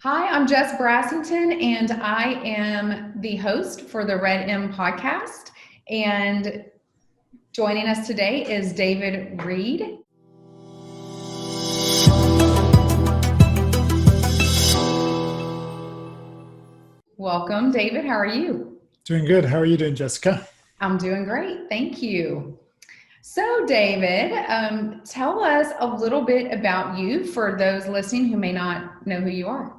Hi, I'm Jess Brassington, and I am the host for the RedM podcast. And joining us today is David Reid. Welcome, David. How are you? Doing good. How are you doing, Jessica? I'm doing great. Thank you. So, David, tell us a little bit about you for those listening who may not know who you are.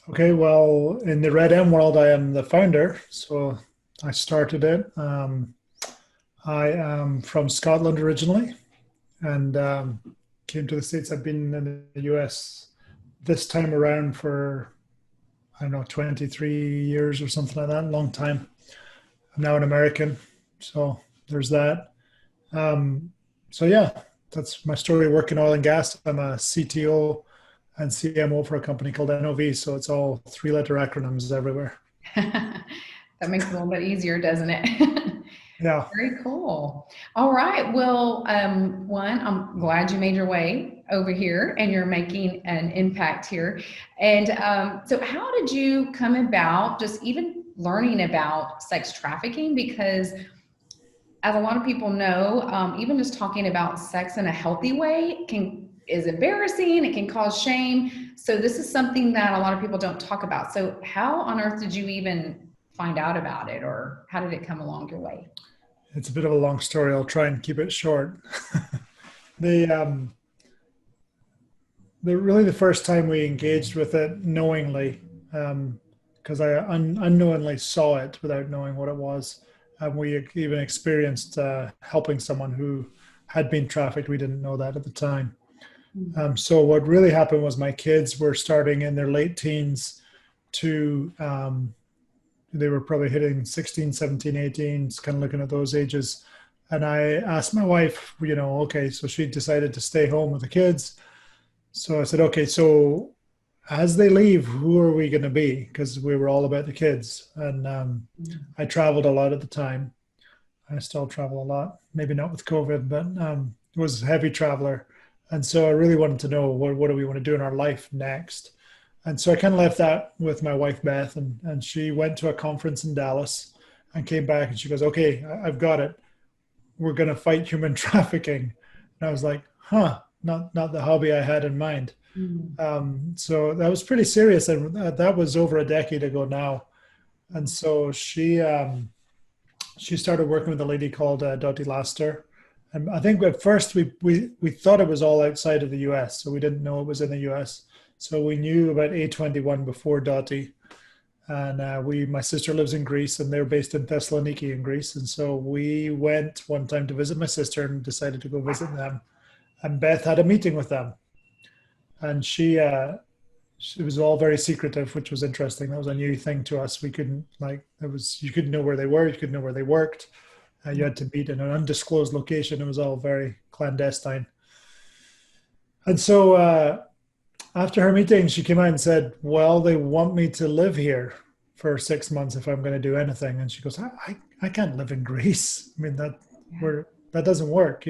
Okay, well, in the RedM world, I am the founder. So I started it. I am from Scotland originally and came to the States. I've been in the US this time around for, I don't know, 23 years or something like that, long time. I'm now an American. So there's that. Um, so yeah, that's my story. Work in oil and gas. I'm a CTO and CMO for a company called NOV. So it's all three-letter acronyms everywhere. That makes it a little bit easier, doesn't it? Yeah. Very cool. All right. Well, one, I'm glad you made your way over here and you're making an impact here. And so, how did you come about just even learning about sex trafficking? Because, as a lot of people know, even just talking about sex in a healthy way can is embarrassing. It can cause shame. So, this is something that a lot of people don't talk about. So, how on earth did you even find out about it, or how did it come along your way? It's a bit of a long story. I'll try and keep it short. the really the first time we engaged with it knowingly, because I unknowingly saw it without knowing what it was, and we even experienced helping someone who had been trafficked. We didn't know that at the time. So what really happened was my kids were starting in their late teens to they were probably hitting 16, 17, 18, kind of looking at those ages. And I asked my wife, okay, so she decided to stay home with the kids. So I said, okay, so as they leave, who are we going to be? Because we were all about the kids. And I traveled a lot at the time. I still travel a lot, maybe not with COVID, but was a heavy traveler. And so I really wanted to know what do we want to do in our life next? And so I kind of left that with my wife, Beth, and she went to a conference in Dallas and came back and she goes, okay, I've got it. We're going to fight human trafficking. And I was like, not the hobby I had in mind. Mm. So that was pretty serious. And that was over a decade ago now. And so she started working with a lady called Dottie Laster. And I think at first we thought it was all outside of the US. So we didn't know it was in the US. So we knew about A21 before Dottie. And my sister lives in Greece and they're based in Thessaloniki in Greece. And so we went one time to visit my sister and decided to go visit them. And Beth had a meeting with them. And she was all very secretive, which was interesting. That was a new thing to us. We couldn't you couldn't know where they were. You couldn't know where they worked. You had to meet in an undisclosed location. It was all very clandestine. And so after her meeting, she came out and said, well, they want me to live here for 6 months if I'm going to do anything. And she goes, I can't live in Greece. I mean, that doesn't work.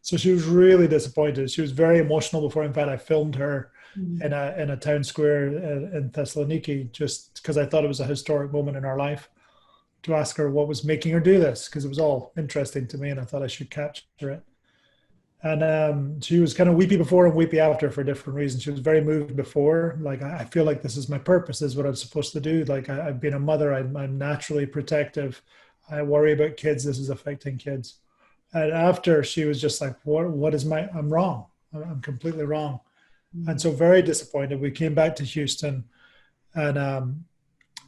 So she was really disappointed. She was very emotional before. In fact, I filmed her in a town square in Thessaloniki just because I thought it was a historic moment in our life to ask her what was making her do this, because it was all interesting to me and I thought I should capture it. And she was kind of weepy before and weepy after for different reasons. She was very moved before, like, I feel like this is my purpose, this is what I'm supposed to do. Like, I've been a mother, I'm naturally protective. I worry about kids, this is affecting kids. And after, she was just like, what is I'm wrong. I'm completely wrong. And so very disappointed. We came back to Houston and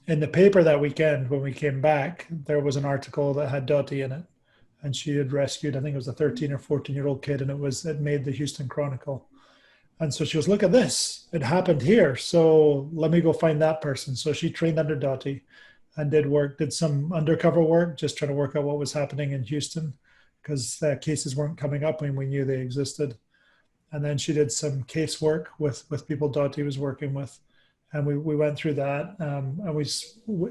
in the paper that weekend, when we came back, there was an article that had Dottie in it. And she had rescued, I think it was a 13 or 14-year-old kid, and it made the Houston Chronicle. And so she was, look at this, it happened here. So let me go find that person. So she trained under Dottie and did some undercover work, just trying to work out what was happening in Houston, because cases weren't coming up when we knew they existed. And then she did some case work with people Dottie was working with. And we went through that. And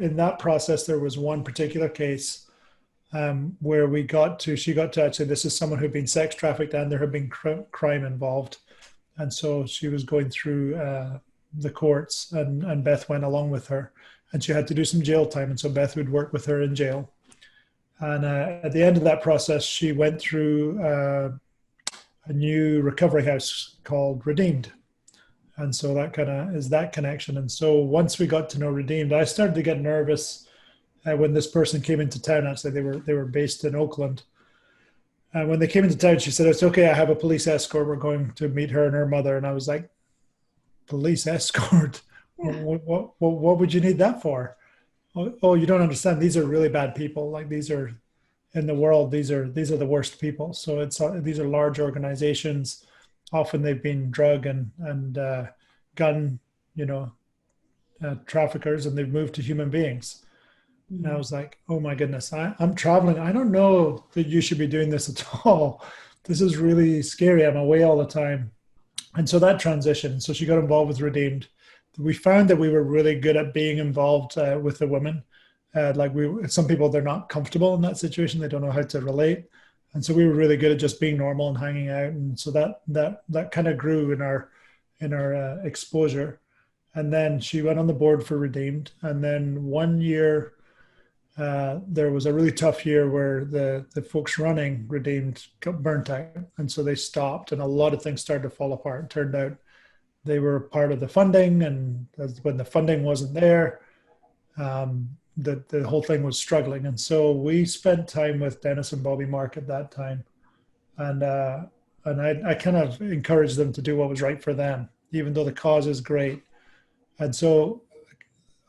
in that process, there was one particular case where she got to actually, this is someone who'd been sex trafficked and there had been crime involved. And so she was going through the courts, and Beth went along with her, and she had to do some jail time, and so Beth would work with her in jail. And at the end of that process, she went through a new recovery house called Redeemed. And so that kind of is that connection. And so once we got to know Redeemed, I started to get nervous when this person came into town. Actually, they were based in Oakland. And when they came into town, she said, "It's okay, I have a police escort. We're going to meet her and her mother." And I was like, "Police escort? Yeah. What would you need that for?" "Oh, you don't understand. These are really bad people. Like, these are in the world. These are the worst people. So these are large organizations. Often they've been drug and gun, traffickers, and they've moved to human beings." And I was like, "Oh my goodness, I'm traveling. I don't know that you should be doing this at all. This is really scary. I'm away all the time." And so that transition. So she got involved with Redeemed. We found that we were really good at being involved with the women. Some people, they're not comfortable in that situation. They don't know how to relate. And so we were really good at just being normal and hanging out. And so that kind of grew in our exposure. And then she went on the board for Redeemed. And then one year, there was a really tough year where the folks running Redeemed got burnt out. And so they stopped, and a lot of things started to fall apart. It turned out they were part of the funding, and when the funding wasn't there, the whole thing was struggling. And so we spent time with Dennis and Bobby Mark at that time. And I kind of encouraged them to do what was right for them, even though the cause is great. And so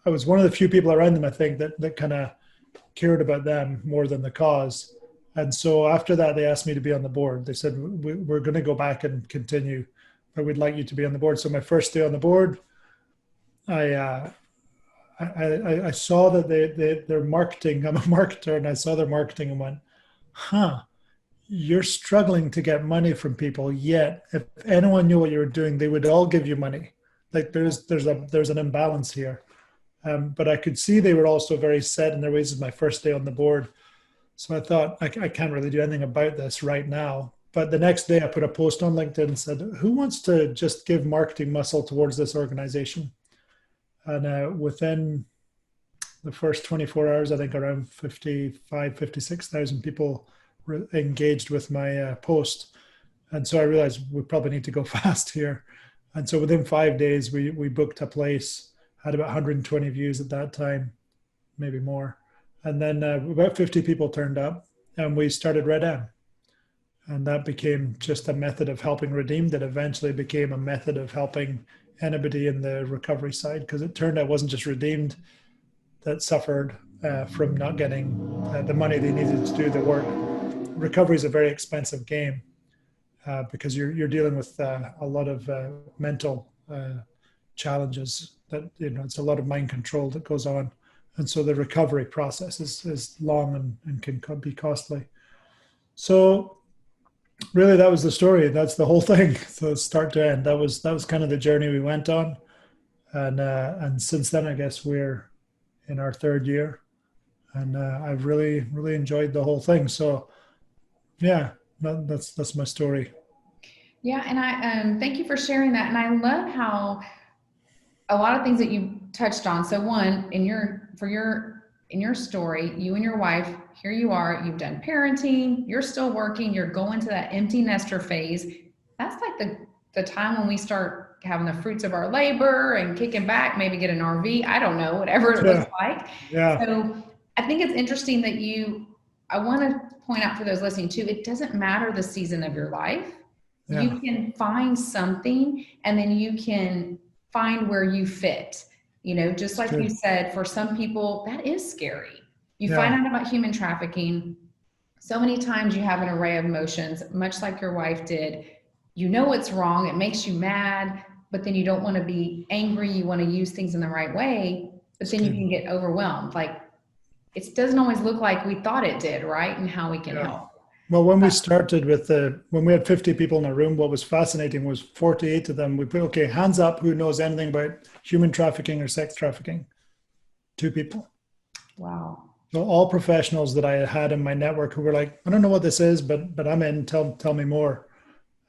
I was one of the few people around them, I think, that kind of cared about them more than the cause. And so after that, they asked me to be on the board. They said, "We're going to go back and continue, but we'd like you to be on the board." So my first day on the board, I saw that their marketing, I'm a marketer, and I saw their marketing and went, "You're struggling to get money from people, yet if anyone knew what you were doing, they would all give you money. Like, there's an imbalance here." But I could see they were also very set in their ways. As my first day on the board. So I thought, I can't really do anything about this right now. But the next day I put a post on LinkedIn and said, "Who wants to just give marketing muscle towards this organization?" And within the first 24 hours, I think around 56,000 people were engaged with my post. And so I realized we probably need to go fast here. And so within 5 days, we booked a place, had about 120 views at that time, maybe more. And then about 50 people turned up, and we started RedM. And that became just a method of helping Redeem that eventually became a method of helping anybody in the recovery side, because it turned out it wasn't just Redeemed that suffered from not getting the money they needed to do the work. Recovery is a very expensive game because you're dealing with a lot of mental challenges that, it's a lot of mind control that goes on. And so the recovery process is long and can be costly. So really, that was the story. That's the whole thing. So start to end, that was kind of the journey we went on. And since then, I guess we're in our third year, and I've really, really enjoyed the whole thing. So yeah, that's my story. Yeah, and I thank you for sharing that. And I love how a lot of things that you touched on. So one, in your story, you and your wife, here you are, you've done parenting, you're still working, you're going to that empty nester phase. That's like the time when we start having the fruits of our labor and kicking back, maybe get an RV, I don't know, whatever it looks like. Yeah. So I think it's interesting that I want to point out for those listening too, it doesn't matter the season of your life. Yeah. You can find something, and then you can find where you fit. Just like you said, for some people that is scary. You find out about human trafficking. So many times you have an array of emotions, much like your wife did. You know it's wrong. It makes you mad, but then you don't want to be angry. You want to use things in the right way, but then you can get overwhelmed. Like, it doesn't always look like we thought it did, right? And how we can help. Well, when we started when we had 50 people in a room, what was fascinating was 48 of them, we put, okay, hands up, who knows anything about human trafficking or sex trafficking? 2 people. Wow. So all professionals that I had in my network who were like, "I don't know what this is, but I'm in, tell me more."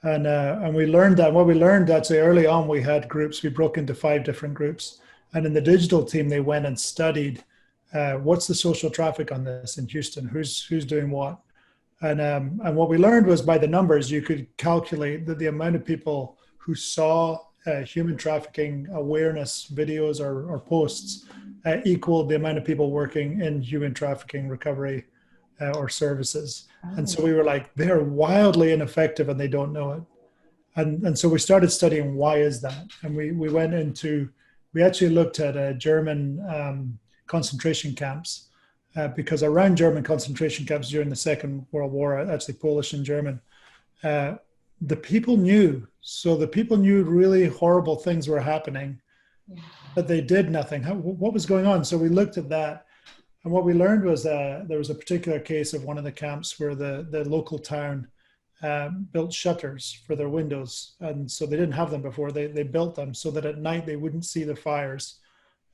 And we learned that. What we learned actually early on, we had groups. We broke into 5 different groups, and in the digital team, they went and studied what's the social traffic on this in Houston. Who's doing what? And what we learned was by the numbers, you could calculate that the amount of people who saw human trafficking awareness videos or posts equaled the amount of people working in human trafficking recovery or services. And so Oh, we were like, they're wildly ineffective and they don't know it. And so we started studying why is that? And we went into, we actually looked at German concentration camps because around German concentration camps during the Second World War, actually Polish and German, uh, the people knew. So the people knew really horrible things were happening, yeah. but they did nothing. What was going on? So we looked at that. And what we learned was there was a particular case of one of the camps where the local town built shutters for their windows. And so they didn't have them before. They built them so that at night they wouldn't see the fires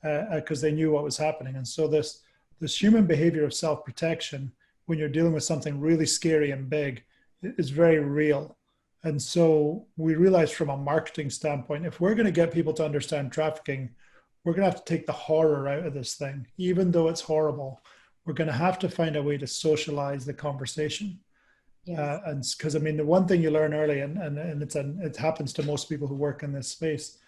because they knew what was happening. And so this human behavior of self-protection when you're dealing with something really scary and big is very real. And so we realized from a marketing standpoint, if we're going to get people to understand trafficking, we're going to have to take the horror out of this thing. Even though it's horrible, we're going to have to find a way to socialize the conversation. Yes. And because I mean, the one thing you learn early, and it happens to most people who work in this space,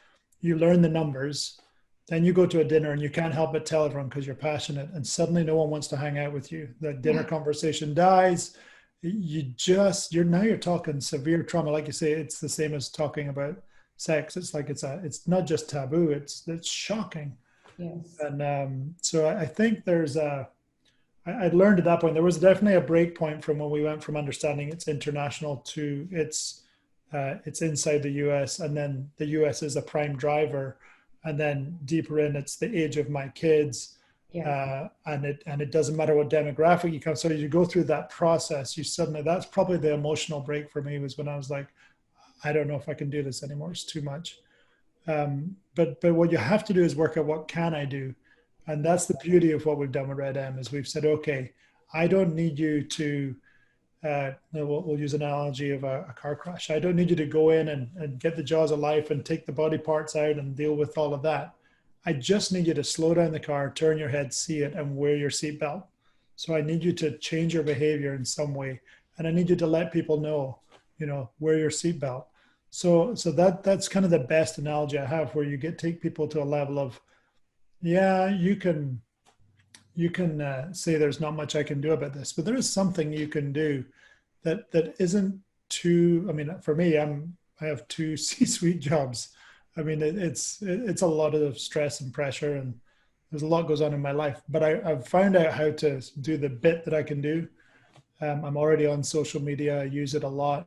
you learn the numbers, then you go to a dinner and you can't help but tell everyone because you're passionate, and suddenly no one wants to hang out with you. The dinner conversation dies. You're talking severe trauma, like you say. It's the same as talking about sex. It's like it's not just taboo. It's shocking. Yes. And so I think I'd learned at that point there was definitely a break point from when we went from understanding it's international to it's inside the U.S. and then the U.S. is a prime driver, and then deeper in it's the age of my kids, Yes. and it doesn't matter what demographic you come. So you go through that process, you suddenly that's probably the emotional break for me was when I was like, I don't know if I can do this anymore. It's too much. But what you have to do is work out what can I do, and that's the beauty of what we've done with RedM is we've said, okay, I don't need you to. We'll use an analogy of a car crash. I don't need you to go in and get the jaws of life and take the body parts out and deal with all of that. I just need you to slow down the car, turn your head, see it, and wear your seatbelt. So I need you to change your behavior in some way, and I need you to let people know, wear your seatbelt. So that's kind of the best analogy I have, where you take people to a level of, yeah, you can say there's not much I can do about this, but there is something you can do that isn't too. I mean, for me, I have 2 C-suite jobs. I mean, it's a lot of stress and pressure, and there's a lot goes on in my life. But I've found out how to do the bit that I can do. I'm already on social media. I use it a lot.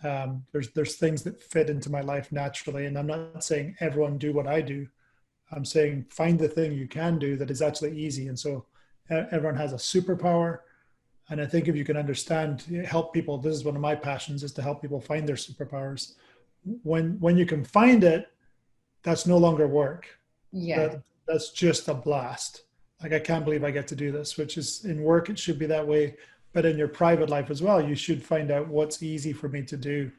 There's things that fit into my life naturally, and I'm not saying everyone do what I do. I'm saying find the thing you can do that is actually easy. And so everyone has a superpower. And I think if you can understand, help people, this is one of my passions, is to help people find their superpowers. When you can find it, that's no longer work. Yes. That's just a blast. Like, I can't believe I get to do this, which is in work, it should be that way. But in your private life as well, you should find out what's easy for me to do.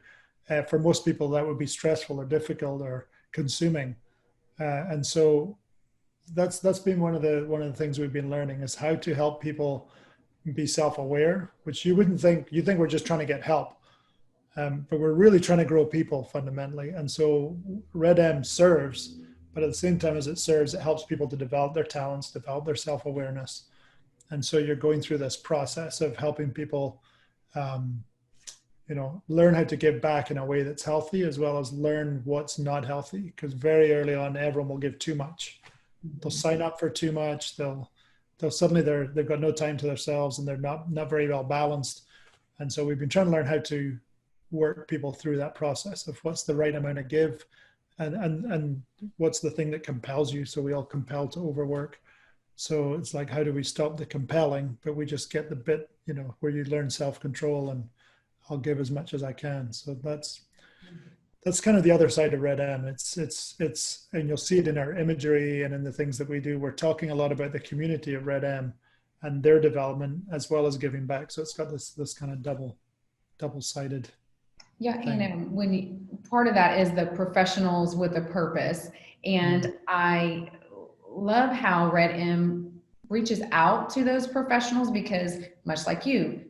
For most people, that would be stressful or difficult or consuming. And so that's been one of the things we've been learning is how to help people be self-aware, which you wouldn't think. You think we're just trying to get help, but we're really trying to grow people fundamentally. And so RedM serves, but at the same time as it serves, it helps people to develop their talents, develop their self-awareness. And so you're going through this process of helping people um, learn how to give back in a way that's healthy, as well as learn what's not healthy. Because very early on, everyone will give too much. They'll sign up for too much. They'll suddenly they've got no time to themselves, and they're not very well balanced. And so we've been trying to learn how to work people through that process of what's the right amount of give, and what's the thing that compels you. So we all compel to overwork. So it's like, how do we stop the compelling, but we just get the bit, where you learn self-control and I'll give as much as I can. So that's kind of the other side of RedM. It's and you'll see it in our imagery and in the things that we do. We're talking a lot about the community of RedM and their development as well as giving back. So it's got this kind of double-sided. Yeah, thing. when you, part of that is the professionals with a purpose, Mm, and I love how RedM reaches out to those professionals because, much like you,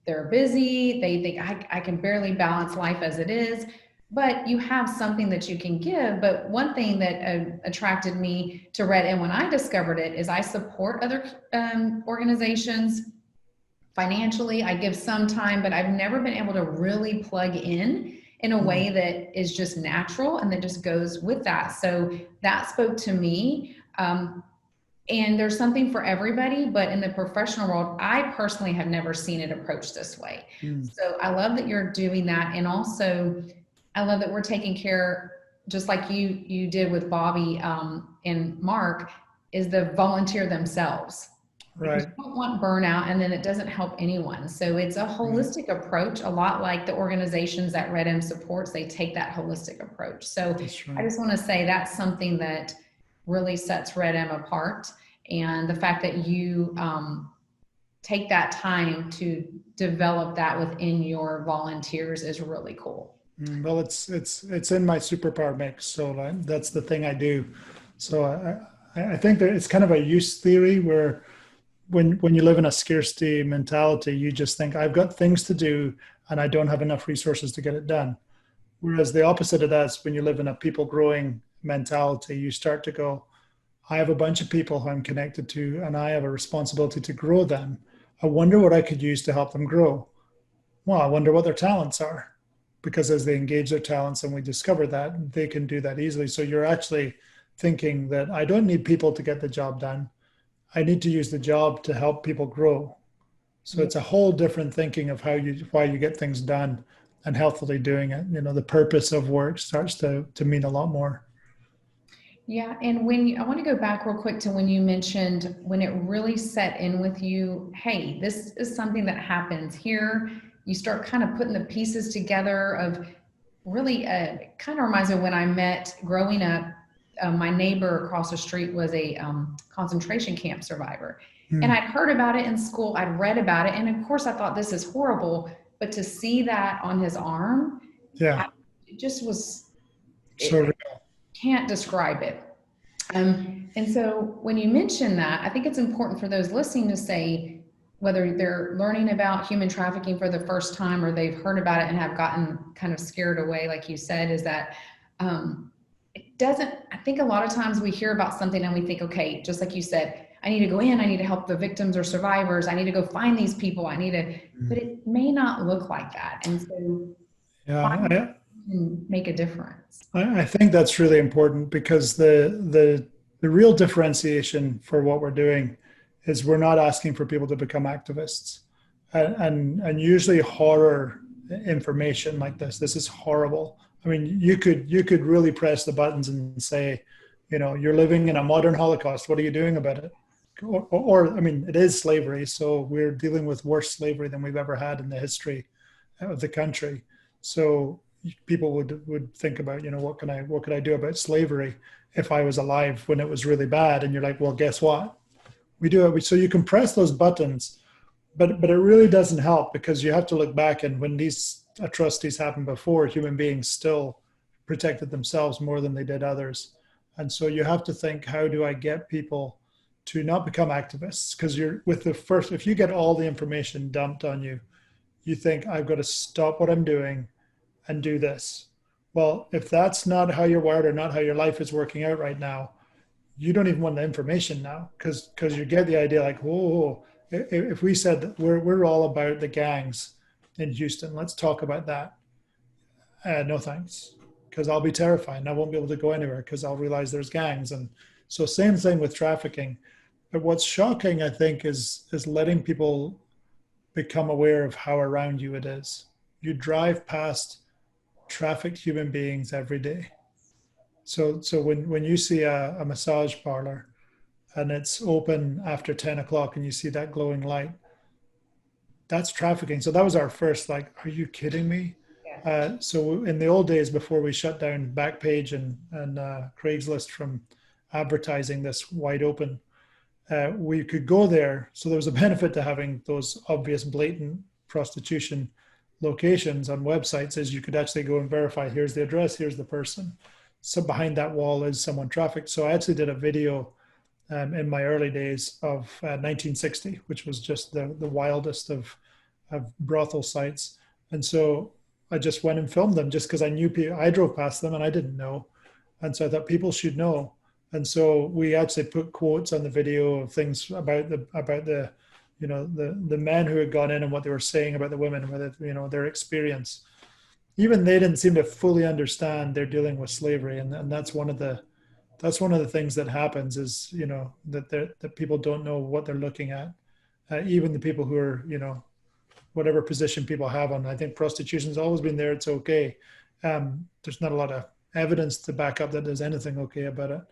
they're busy. They think I can barely balance life as it is, but you have something that you can give. But one thing that attracted me to RedM when I discovered it is I support other organizations financially. I give some time, but I've never been able to really plug in a mm, way that is just natural and that just goes with that. So that spoke to me. And there's something for everybody, but in the professional world, I personally have never seen it approached this way. mm. So I love that you're doing that. And also, I love that we're taking care, just like you did with Bobby and Mark, is the volunteer themselves, because Right, you don't want burnout and then it doesn't help anyone. So it's a right. holistic approach, a lot like the organizations that RedM supports. They take that holistic approach. So That's I right. just want to say that's something that really sets RedM apart. And the fact that you take that time to develop that within your volunteers is really cool. Well, it's in my superpower mix, so that's the thing I do. So I think that it's kind of a use theory where when you live in a scarcity mentality, you just think I've got things to do and I don't have enough resources to get it done. Whereas the opposite of that is when you live in a people growing mentality, you start to go, I have a bunch of people who I'm connected to and I have a responsibility to grow them. I wonder what I could use to help them grow. Well, I wonder what their talents are. Because as they engage their talents and we discover that, they can do that easily. So you're actually thinking that I don't need people to get the job done. I need to use the job to help people grow. So Yeah. it's a whole different thinking of why you get things done and healthily doing it. You know, the purpose of work starts to mean a lot more. Yeah, and I want to go back real quick to when you mentioned when it really set in with you, hey, this is something that happens here. You start kind of putting the pieces together of really, kind of reminds me of when I met growing up. My neighbor across the street was a concentration camp survivor. And Hmm. I'd heard about it in school, I'd read about it, and of course I thought this is horrible. But to see that on his arm, I, Yeah. it just was, So it, can't describe it. And so when you mention that, I think it's important for those listening to say, whether they're learning about human trafficking for the first time or they've heard about it and have gotten kind of scared away, like you said, is that it doesn't, I think a lot of times we hear about something and we think, okay, just like you said, I need to go in, I need to help the victims or survivors, I need to go find these people, I need to, but it may not look like that. And so finding yeah, can make a difference. I think that's really important because the real differentiation for what we're doing is we're not asking for people to become activists, and usually horror information like this is horrible. I mean, you could really press the buttons and say, you know, you're living in a modern Holocaust. What are you doing about it? Or I mean, it is slavery, so we're dealing with worse slavery than we've ever had in the history of the country. So people would think about, you know, what could I do about slavery if I was alive when it was really bad? And you're like, well, guess what? We do it. So you can press those buttons, but it really doesn't help because you have to look back, and when these atrocities happened before, human beings still protected themselves more than they did others. And so you have to think, how do I get people to not become activists? Because you're with the first, if you get all the information dumped on you, you think I've got to stop what I'm doing and do this. Well, if that's not how you're wired or not how your life is working out right now, you don't even want the information now because you get the idea like, whoa, if we said that we're all about the gangs in Houston, let's talk about that. No thanks, because I'll be terrified and I won't be able to go anywhere because I'll realize there's gangs. And so same thing with trafficking. But what's shocking, I think, is letting people become aware of how around you it is. You drive past trafficked human beings every day. So when you see a massage parlor and it's open after 10 o'clock and you see that glowing light, that's trafficking. So that was our first, like, are you kidding me? Yeah. So in the old days, before we shut down Backpage and Craigslist from advertising this wide open, we could go there. So there was a benefit to having those obvious, blatant prostitution locations on websites is you could actually go and verify, here's the address, here's the person. So behind that wall is someone trafficked. So I actually did a video in my early days of 1960, which was just the wildest of brothel sites. And so I just went and filmed them just because I knew people, I drove past them and I didn't know. And so I thought people should know. And so we actually put quotes on the video of things about the the men who had gone in and what they were saying about the women, whether their experience. Even they didn't seem to fully understand they're dealing with slavery, and that's one of the things that happens is that people don't know what they're looking at. Even the people who are whatever position people have on. I think prostitution's always been there. It's okay. There's not a lot of evidence to back up that there's anything okay about it,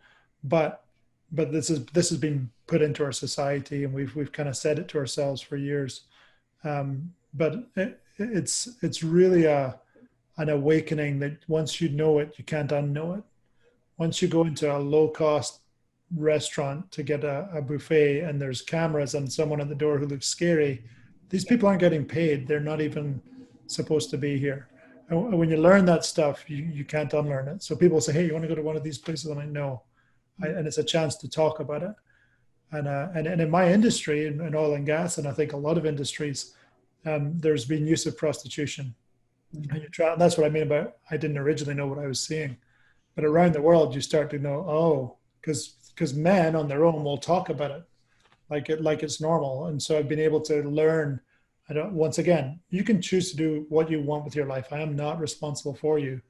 but this has been put into our society, and we've kind of said it to ourselves for years. But it's really an awakening that once you know it, you can't unknow it. Once you go into a low cost restaurant to get a buffet and there's cameras and someone at the door who looks scary, these people aren't getting paid. They're not even supposed to be here. And when you learn that stuff, you can't unlearn it. So people say, hey, you want to go to one of these places? I'm like, no. And it's a chance to talk about it. And in my industry, in oil and gas, and I think a lot of industries, there's been use of prostitution. And that's what I mean about I didn't originally know what I was seeing. But around the world, you start to know, oh, because men on their own will talk about it like it's normal. And so I've been able to learn. Once again, you can choose to do what you want with your life. I am not responsible for you,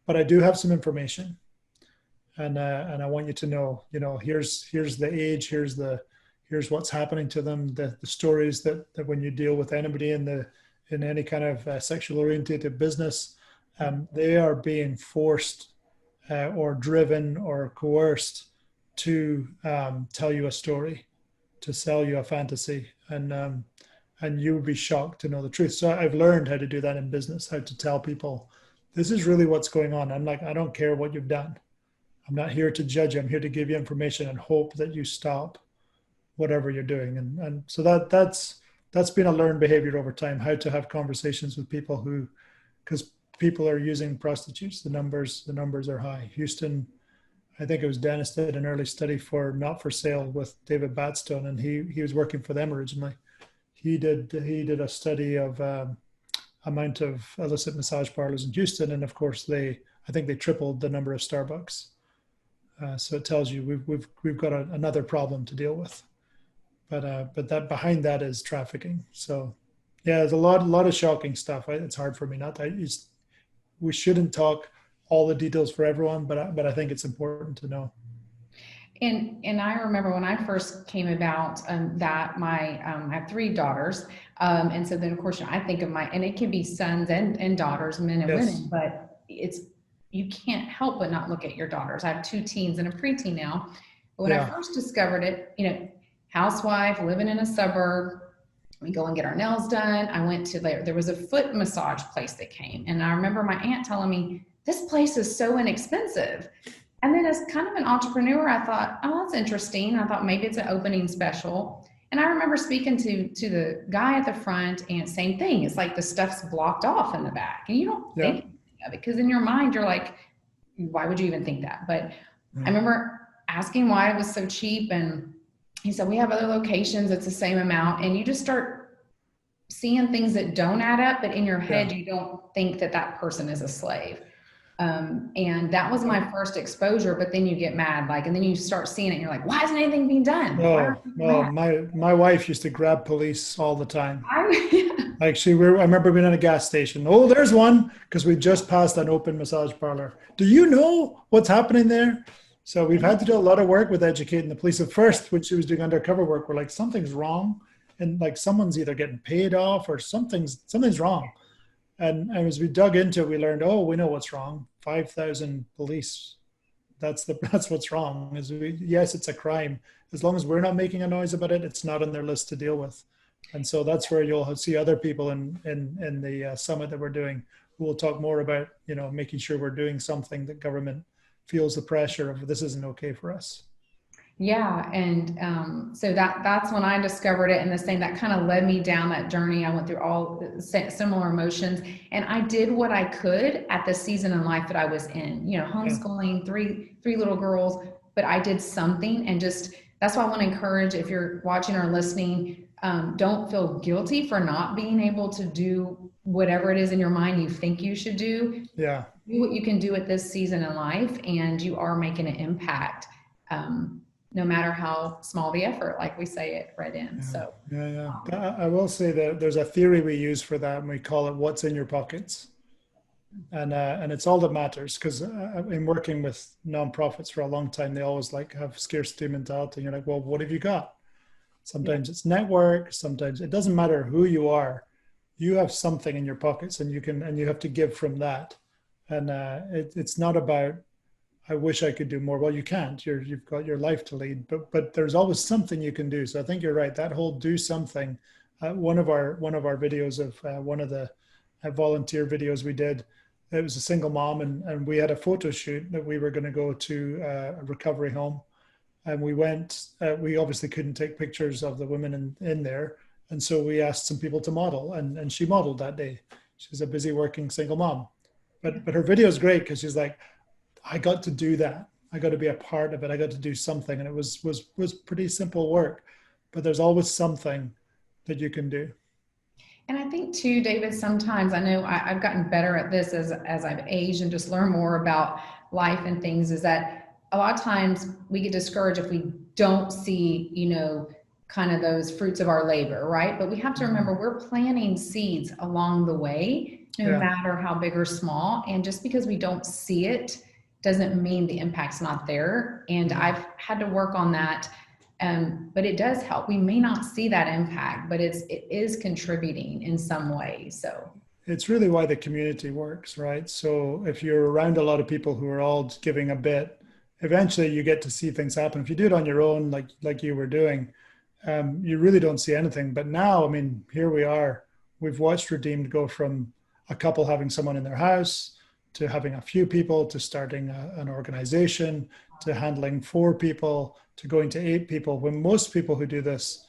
but I do have some information. And I want you to know, here's the age, here's what's happening to them, the stories that when you deal with anybody in any kind of sexual oriented business, they are being forced or driven or coerced to tell you a story, to sell you a fantasy, and you would be shocked to know the truth. So I've learned how to do that in business, how to tell people, this is really what's going on. I'm like, I don't care what you've done. I'm not here to judge you. I'm here to give you information and hope that you stop whatever you're doing. And so that's been a learned behavior over time, how to have conversations with people because people are using prostitutes. The numbers are high. Houston, I think it was Dennis did an early study for Not for Sale with David Batstone, and he was working for them originally. He did a study of amount of illicit massage parlors in Houston, and of course I think they tripled the number of Starbucks. So it tells you we've got another problem to deal with, but that behind that is trafficking. So yeah, there's a lot of shocking stuff. It's hard for me not to. We shouldn't talk all the details for everyone, but I think it's important to know. And I remember when I first came about that I have three daughters, and so then of course I think of and it can be sons and daughters, men and women, but you can't help but not look at your daughters. I have two teens and a preteen now. But when I first discovered it, housewife, living in a suburb, we go and get our nails done. I went to there was a foot massage place that came, and I remember my aunt telling me, this place is so inexpensive. And then as kind of an entrepreneur, I thought, oh, that's interesting. I thought maybe it's an opening special. And I remember speaking to the guy at the front, and same thing. It's like the stuff's blocked off in the back, and you don't think of it because in your mind you're like, why would you even think that? But I remember asking why it was so cheap, and he said, we have other locations, it's the same amount. And you just start seeing things that don't add up, but in your head you don't think that person is a slave. And that was my first exposure, but then you get mad, and then you start seeing it and you're like, why isn't anything being done? No, my wife used to grab police all the time. I remember being in a gas station. Oh, there's one, because we just passed an open massage parlor. Do you know what's happening there? So we've had to do a lot of work with educating the police. At first, when she was doing undercover work, we're like, something's wrong. And someone's either getting paid off or something's wrong. And as we dug into it, we learned, we know what's wrong. 5,000 police. That's what's wrong. Yes, it's a crime. As long as we're not making a noise about it, it's not on their list to deal with. And so that's where you'll see other people in the summit that we're doing who will talk more about, making sure we're doing something that government feels the pressure of, this isn't okay for us. Yeah, and so that's when I discovered it, and the same that kind of led me down that journey. I went through all similar emotions, and I did what I could at the season in life that I was in. You know, Yeah, homeschooling, three little girls, but I did something, and just that's why I want to encourage if you're watching or listening, don't feel guilty for not being able to do whatever it is in your mind you think you should do. yeah, Do what you can do at this season in life, and you are making an impact. No matter how small the effort, like we say at RedM. yeah, So, I will say that there's a theory we use for that, and we call it "What's in your pockets," and it's all that matters. Because in working with nonprofits for a long time, they always like have scarcity mentality. You're like, well, what have you got? yeah, Sometimes it's network. Sometimes it doesn't matter who you are. You have something in your pockets, and you have to give from that. And it's not about I wish I could do more. Well, you can't. You've got your life to lead, but there's always something you can do. So I think you're right. That whole do something. One of our videos of one of the volunteer videos we did. It was a single mom, and we had a photo shoot that we were going to go to a recovery home, and we went. We obviously couldn't take pictures of the women in there, and so we asked some people to model, and she modeled that day. She's a busy working single mom, but her video is great because she's like, I got to do that. I got to be a part of it. I got to do something, and it was pretty simple work, but there's always something that you can do. and I think too, David. Sometimes I know I've gotten better at this as I've aged and just learned more about life and things. Is that a lot of times we get discouraged if we don't see, kind of those fruits of our labor, right? But we have to Mhm. remember we're planting seeds along the way, no Yeah, matter how big or small. And just because we don't see it doesn't mean the impact's not there. And yeah. I've had to work on that. But it does help. We may not see that impact, but it is contributing in some way. So It's really why the community works, right? So if you're around a lot of people who are all giving a bit, eventually you get to see things happen. If you do it on your own, like you were doing, you really don't see anything. But now, I mean, here we are. We've watched Redeemed go from a couple having someone in their house to having a few people to starting an organization to handling 4 people to going to 8 people. When most people who do this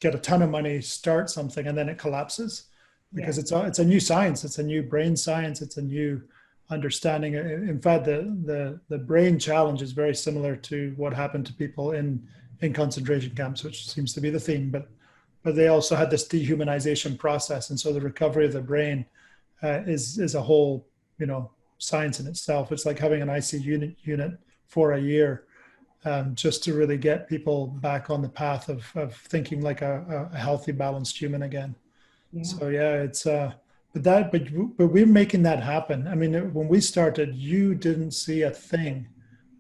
get a ton of money, start something, and then it collapses yeah, because it's a new science, it's a new brain science, it's a new understanding. In fact, the brain challenge is very similar to what happened to people in concentration camps, which seems to be the theme. But they also had this dehumanization process, and so the recovery of the brain is a whole science in itself. It's like having an IC unit for a year, just to really get people back on the path of thinking like a healthy, balanced human again. yeah, So yeah, it's but we're making that happen. I mean, when we started, you didn't see a thing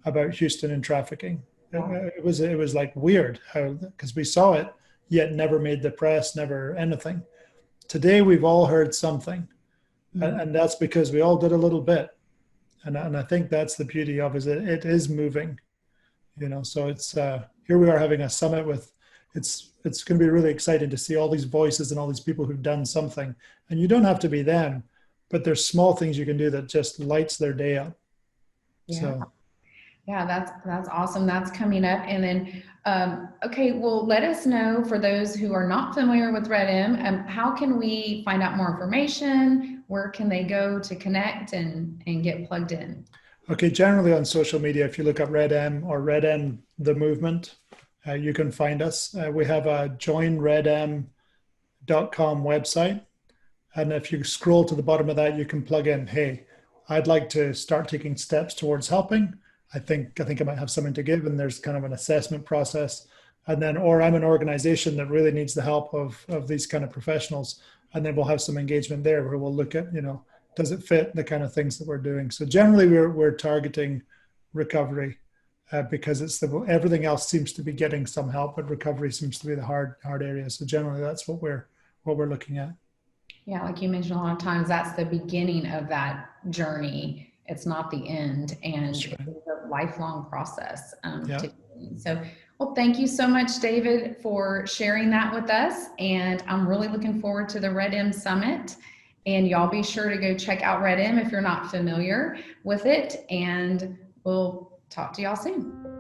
about Houston and trafficking. yeah, It was like weird how because we saw it yet never made the press, never anything. Today we've all heard something, mhm, and that's because we all did a little bit. And I think that's the beauty of it is moving. So it's here we are having a summit with it's going to be really exciting to see all these voices and all these people who've done something, and you don't have to be them, but there's small things you can do that just lights their day up. yeah. So Yeah, that's awesome. That's coming up. And then, okay, well, let us know for those who are not familiar with RedM, how can we find out more information? Where can they go to connect and get plugged in? okay, generally on social media, if you look up RedM or RedM the movement, you can find us. We have a joinredm.com website. And if you scroll to the bottom of that, you can plug in, hey, I'd like to start taking steps towards helping. I think I might have something to give, and there's kind of an assessment process. And then, or I'm an organization that really needs the help of these kind of professionals. And then we'll have some engagement there where we'll look at, does it fit the kind of things that we're doing? So generally we're targeting recovery because everything else seems to be getting some help, but recovery seems to be the hard area. So generally that's what we're looking at. Yeah, like you mentioned a lot of times, that's the beginning of that journey. It's not the end, and That's it's right. a lifelong process. Yeah. So, well, thank you so much, David, for sharing that with us. And I'm really looking forward to the RedM Summit. And y'all be sure to go check out RedM if you're not familiar with it. And we'll talk to y'all soon.